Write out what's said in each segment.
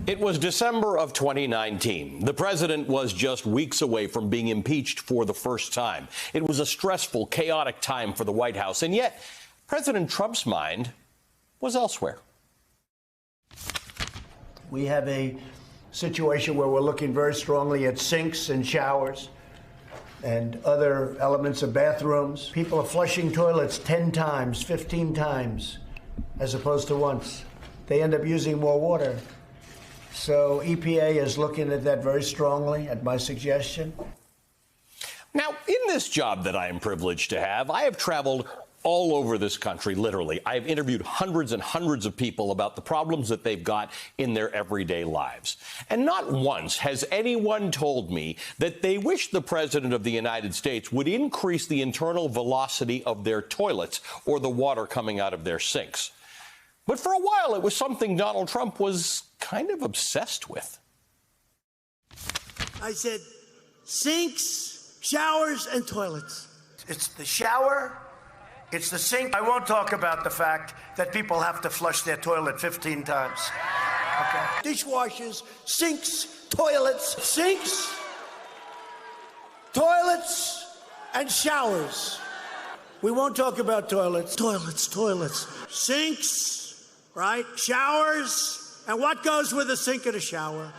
It was December of 2019. The president was just weeks away from being impeached for the first time. It was a stressful, chaotic time for the White House, and yet President Trump's mind was elsewhere. We have a situation where we're looking very strongly at sinks and showers and other elements of bathrooms. People are flushing toilets 10 times, 15 times, as opposed to once. They end up using more water. So EPA is looking at that very strongly, at my suggestion. Now, in this job that I am privileged to have, I have traveled all over this country, literally. I have interviewed hundreds and hundreds of people about the problems that they've got in their everyday lives. And not once has anyone told me that they wish the President of the United States would increase the internal velocity of their toilets or the water coming out of their sinks. But for a while, it was something Donald Trump was kind of obsessed with. I said, sinks, showers, and toilets. It's the shower, it's the sink. I won't talk about the fact that people have to flush their toilet 15 times. Okay. Dishwashers, sinks, toilets, and showers. We won't talk about toilets. Toilets. Sinks, right? Showers. And what goes with a sink and a shower?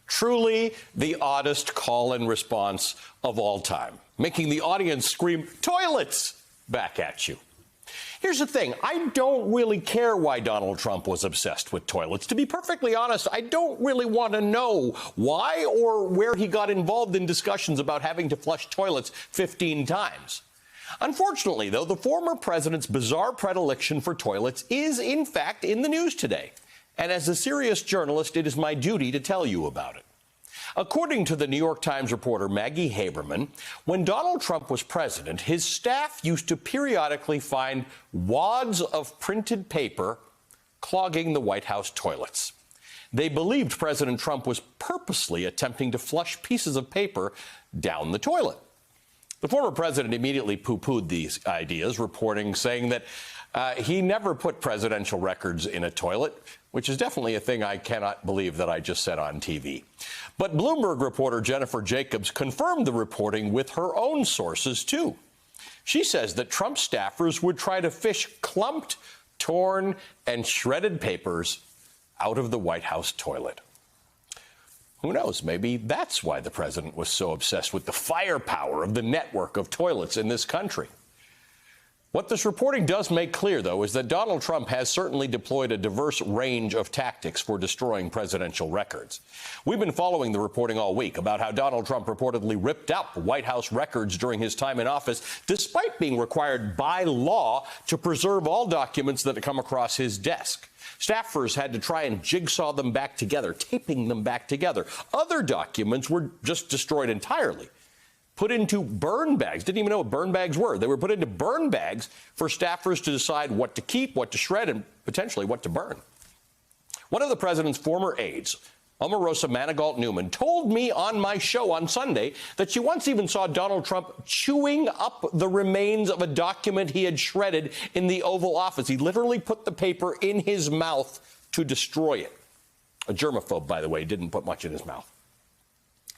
Truly the oddest call and response of all time, making the audience scream, "Toilets!" back at you. Here's the thing. I don't really care why Donald Trump was obsessed with toilets. To be perfectly honest, I don't really want to know why or where he got involved in discussions about having to flush toilets 15 times. Unfortunately, though, the former president's bizarre predilection for toilets is, in fact, in the news today. And as a serious journalist, it is my duty to tell you about it. According to the New York Times reporter Maggie Haberman, when Donald Trump was president, his staff used to periodically find wads of printed paper clogging the White House toilets. They believed President Trump was purposely attempting to flush pieces of paper down the toilet. The former president immediately poo-pooed these ideas, saying that he never put presidential records in a toilet, which is definitely a thing I cannot believe that I just said on TV. But Bloomberg reporter Jennifer Jacobs confirmed the reporting with her own sources, too. She says that Trump staffers would try to fish clumped, torn, and shredded papers out of the White House toilet. Who knows? Maybe that's why the president was so obsessed with the firepower of the network of toilets in this country. What this reporting does make clear, though, is that Donald Trump has certainly deployed a diverse range of tactics for destroying presidential records. We've been following the reporting all week about how Donald Trump reportedly ripped up White House records during his time in office, despite being required by law to preserve all documents that come across his desk. Staffers had to try and jigsaw them back together, taping them back together. Other documents were just destroyed entirely, put into burn bags. Didn't even know what burn bags were. They were put into burn bags for staffers to decide what to keep, what to shred, and potentially what to burn. One of the president's former aides, Omarosa Manigault-Newman, told me on my show on Sunday that she once even saw Donald Trump chewing up the remains of a document he had shredded in the Oval Office. He literally put the paper in his mouth to destroy it. A germaphobe, by the way, didn't put much in his mouth.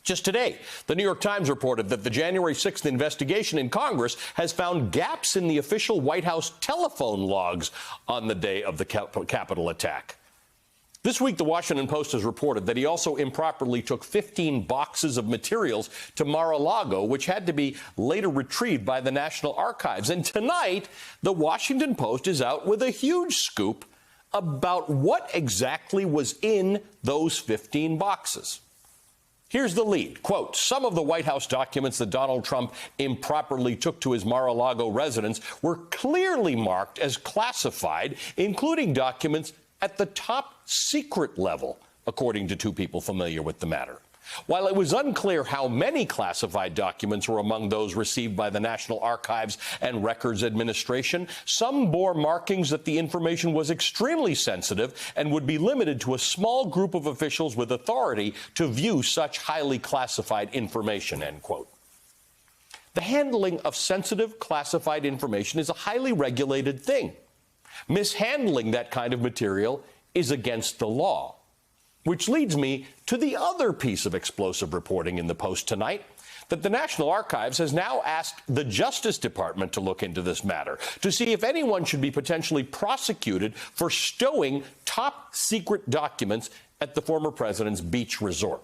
Just today, the New York Times reported that the January 6th investigation in Congress has found gaps in the official White House telephone logs on the day of the Capitol attack. This week, the Washington Post has reported that he also improperly took 15 boxes of materials to Mar-a-Lago, which had to be later retrieved by the National Archives. And tonight, the Washington Post is out with a huge scoop about what exactly was in those 15 boxes. Here's the lead. Quote, some of the White House documents that Donald Trump improperly took to his Mar-a-Lago residence were clearly marked as classified, including documents at the top secret level, according to two people familiar with the matter. While it was unclear how many classified documents were among those received by the National Archives and Records Administration, some bore markings that the information was extremely sensitive and would be limited to a small group of officials with authority to view such highly classified information, end quote. The handling of sensitive classified information is a highly regulated thing. Mishandling that kind of material is against the law. Which leads me to the other piece of explosive reporting in the Post tonight, that the National Archives has now asked the Justice Department to look into this matter to see if anyone should be potentially prosecuted for stowing top secret documents at the former president's beach resort.